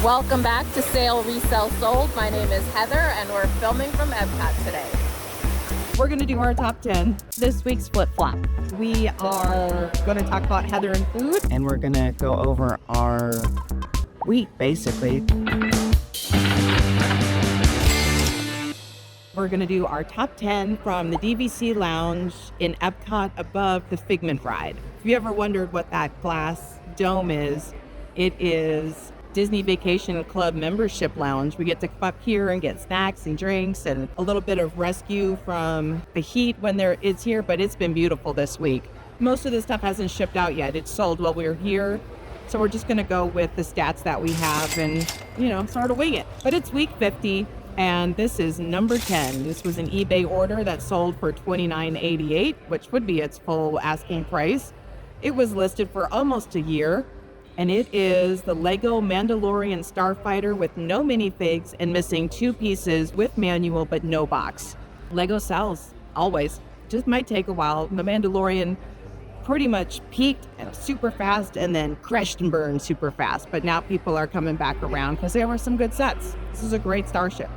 Welcome back to Sale Resell Sold. My name is Heather and we're filming from EPCOT today. We're going to do our top 10 this week's flip-flop. We are going to talk about Heather and food. And we're going to go over our week, basically. We're going to do our top 10 from the DVC Lounge in EPCOT above the Figment Ride. If you ever wondered what that glass dome is, it is Disney Vacation Club membership lounge. We get to come up here and get snacks and drinks and a little bit of rescue from the heat when it's here, but it's been beautiful this week. Most of this stuff hasn't shipped out yet. It's sold while we're here. So we're just going to go with the stats that we have and, sort of wing it. But it's week 50 and this is number 10. This was an eBay order that sold for $29.88, which would be its full asking price. It was listed for almost a year. And it is the Lego Mandalorian Starfighter with no minifigs and missing 2 pieces with manual but no box. Lego sells, always. Just might take a while. The Mandalorian pretty much peaked super fast and then crashed and burned super fast. But now people are coming back around because there were some good sets. This is a great starship.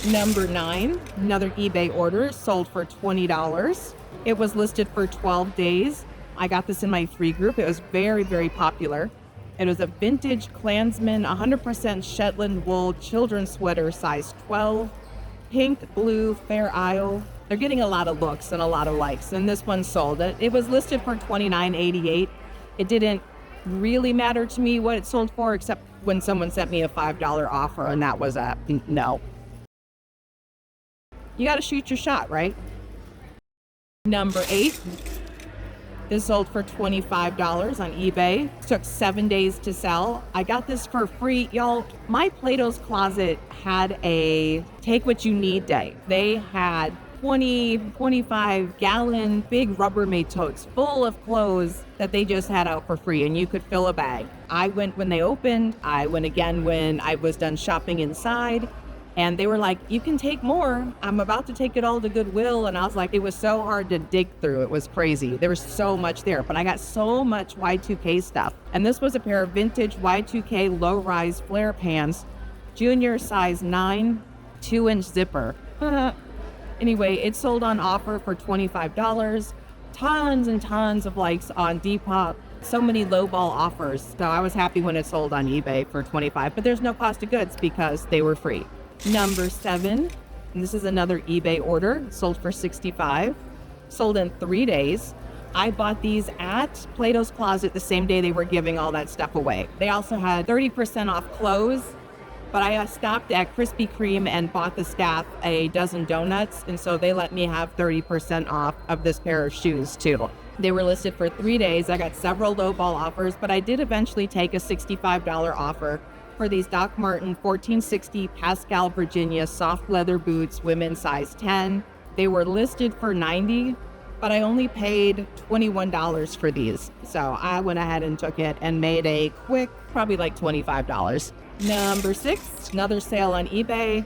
Number 9, another eBay order, sold for $20. It was listed for 12 days. I got this in my free group. It was very, very popular. It was a vintage Klansman 100% Shetland wool children's sweater, size 12, pink, blue, Fair Isle. They're getting a lot of looks and a lot of likes, and this one sold. It was listed for $29.88. It didn't really matter to me what it sold for, except when someone sent me a $5 offer, and that was a no. You got to shoot your shot, right? Number 8. This sold for $25 on eBay. Took 7 days to sell. I got this for free. Y'all, my Plato's Closet had a take what you need day. They had 25 gallon big Rubbermaid totes full of clothes that they just had out for free, and you could fill a bag. I went when they opened. I went again when I was done shopping inside. And they were like, you can take more. I'm about to take it all to Goodwill. And I was like, it was so hard to dig through. It was crazy. There was so much there, but I got so much Y2K stuff. And this was a pair of vintage Y2K low-rise flare pants, junior size 9, 2-inch zipper. Anyway, it sold on offer for $25. Tons and tons of likes on Depop. So many lowball offers. So I was happy when it sold on eBay for $25, but there's no cost of goods because they were free. Number 7, and this is another eBay order, sold for $65, sold in 3 days. I bought these at Plato's Closet the same day they were giving all that stuff away. They also had 30% off clothes, but I stopped at Krispy Kreme and bought the staff a dozen donuts, and so they let me have 30% off of this pair of shoes too. They were listed for 3 days. I got several lowball offers, but I did eventually take a $65 offer for these Doc Marten 1460 Pascal Virginia soft leather boots, women's size 10. They were listed for $90, but I only paid $21 for these. So I went ahead and took it and made a quick, probably like $25. Number 6, another sale on eBay.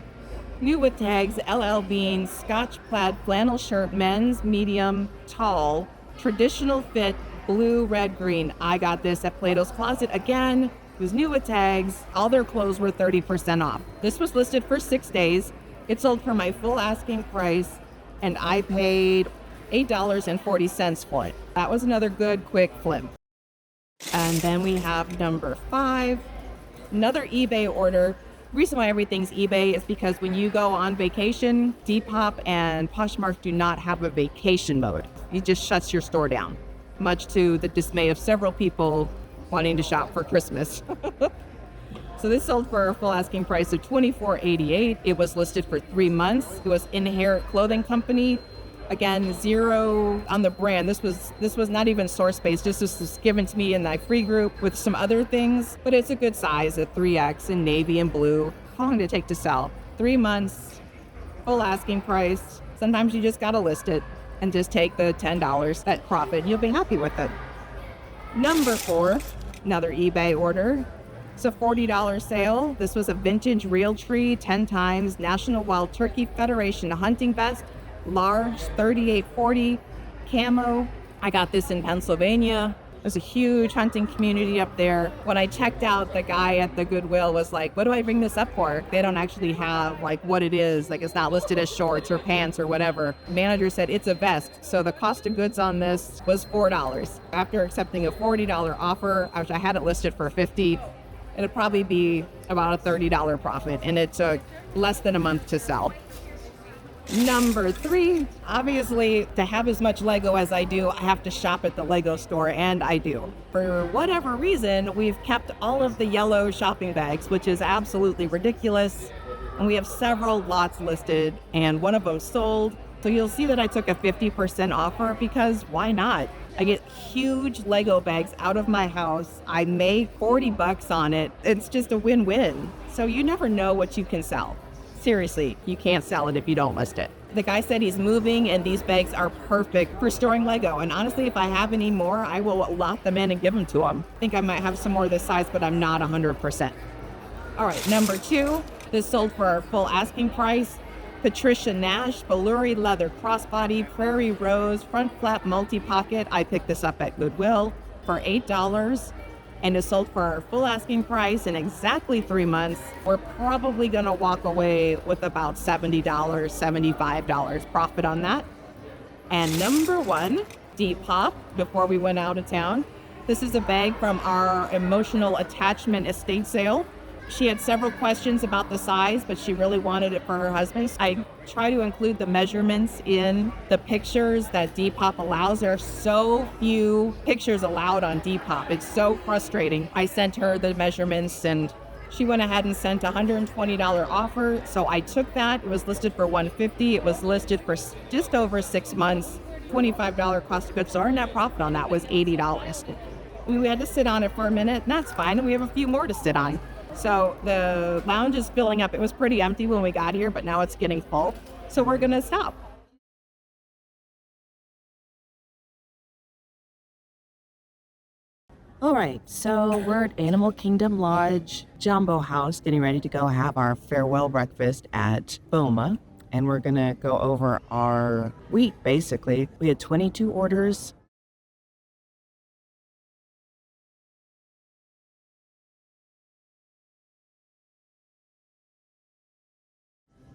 New with tags, L.L.Bean Scotch plaid flannel shirt, men's, medium, tall, traditional fit, blue, red, green. I got this at Plato's Closet again. It was new with tags. All their clothes were 30% off. This was listed for 6 days. It sold for my full asking price, and I paid $8.40 for it. That was another good quick flip. And then we have number 5, another eBay order. The reason why everything's eBay is because when you go on vacation, Depop and Poshmark do not have a vacation mode. It just shuts your store down, much to the dismay of several people wanting to shop for Christmas. So this sold for a full asking price of $24.88. It was listed for 3 months. It was Inherent Clothing Company. Again, 0 on the brand. This was not even source based. This was given to me in my free group with some other things, but it's a good size, a 3X in navy and blue. How long did it take to sell? 3 months, full asking price. Sometimes you just gotta list it and just take the $10, that profit, and you'll be happy with it. Number 4, another eBay order. It's a $40 sale. This was a vintage Realtree 10 times National Wild Turkey Federation hunting vest, large, 3840, camo. I got this in Pennsylvania. There's a huge hunting community up there. When I checked out, the guy at the Goodwill was like, what do I bring this up for? They don't actually have like what it is. Like it's not listed as shorts or pants or whatever. The manager said it's a vest. So the cost of goods on this was $4. After accepting a $40 offer, which I had it listed for $50, it'd probably be about a $30 profit. And it took less than a month to sell. Number 3, obviously, to have as much Lego as I do, I have to shop at the Lego store, and I do. For whatever reason, we've kept all of the yellow shopping bags, which is absolutely ridiculous. And we have several lots listed, and one of them sold. So you'll see that I took a 50% offer because why not? I get huge Lego bags out of my house. I make $40 on it. It's just a win-win. So you never know what you can sell. Seriously, you can't sell it if you don't list it. The guy said he's moving and these bags are perfect for storing Lego. And honestly, if I have any more, I will lot them in and give them to him. I think I might have some more this size, but I'm not 100%. All right, number 2, this sold for our full asking price. Patricia Nash, velour leather crossbody, prairie rose, front flap multi-pocket. I picked this up at Goodwill for $8. And is sold for our full asking price in exactly 3 months. We're probably gonna walk away with about $70, $75 profit on that. And number 1, Depop, before we went out of town. This is a bag from our emotional attachment estate sale. She had several questions about the size, but she really wanted it for her husband. I try to include the measurements in the pictures that Depop allows. There are so few pictures allowed on Depop. It's so frustrating. I sent her the measurements and she went ahead and sent a $120 offer. So I took that. It was listed for $150. It was listed for just over 6 months. $25 cost of goods. So our net profit on that was $80. We had to sit on it for a minute, and that's fine. And we have a few more to sit on. So the lounge is filling up. It was pretty empty when we got here, but now it's getting full. So we're gonna stop. All right, so we're at Animal Kingdom Lodge Jumbo House, getting ready to go have our farewell breakfast at BOMA. And we're gonna go over our week, basically. We had 22 orders.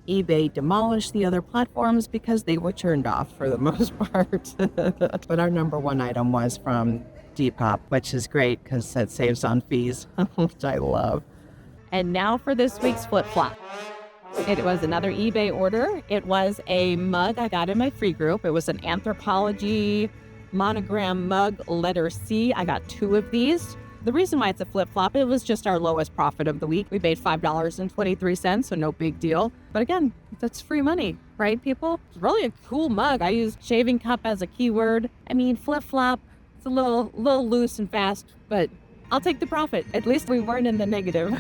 eBay demolished the other platforms because they were turned off for the most part. But our number 1 item was from Depop, which is great because that saves on fees, which I love. And now for this week's flip-flop. It was another eBay order. It was a mug I got in my free group. It was an Anthropology monogram mug, letter C. I got 2 of these. The reason why it's a flip-flop, it was just our lowest profit of the week. We made $5.23, so no big deal. But again, that's free money, right, people? It's really a cool mug. I used shaving cup as a keyword. I mean, flip-flop, it's a little loose and fast, but I'll take the profit. At least we weren't in the negative.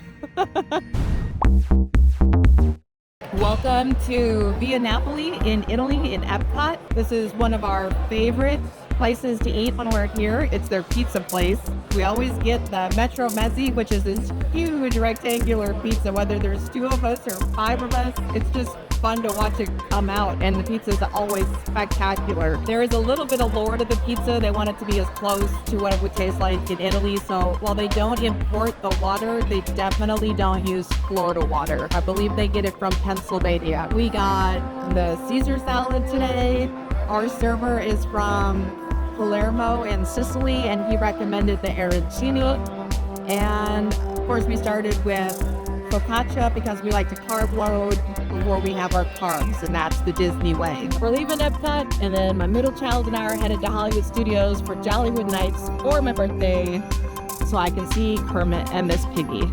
Welcome to Via Napoli in Italy, in EPCOT. This is one of our favorite places to eat when we're here. It's their pizza place. We always get the Metro Mezzi, which is this huge rectangular pizza, whether there's 2 of us or 5 of us. It's just fun to watch it come out, and the pizza is always spectacular. There is a little bit of lore to the pizza. They want it to be as close to what it would taste like in Italy. So while they don't import the water, they definitely don't use Florida water. I believe they get it from Pennsylvania. We got the Caesar salad today. Our server is from Palermo in Sicily, and he recommended the arancini. And of course, we started with focaccia because we like to carb load before we have our carbs, and that's the Disney way. We're leaving Epcot, and then my middle child and I are headed to Hollywood Studios for Jollywood Nights for my birthday, so I can see Kermit and Miss Piggy.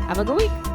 Have a good week.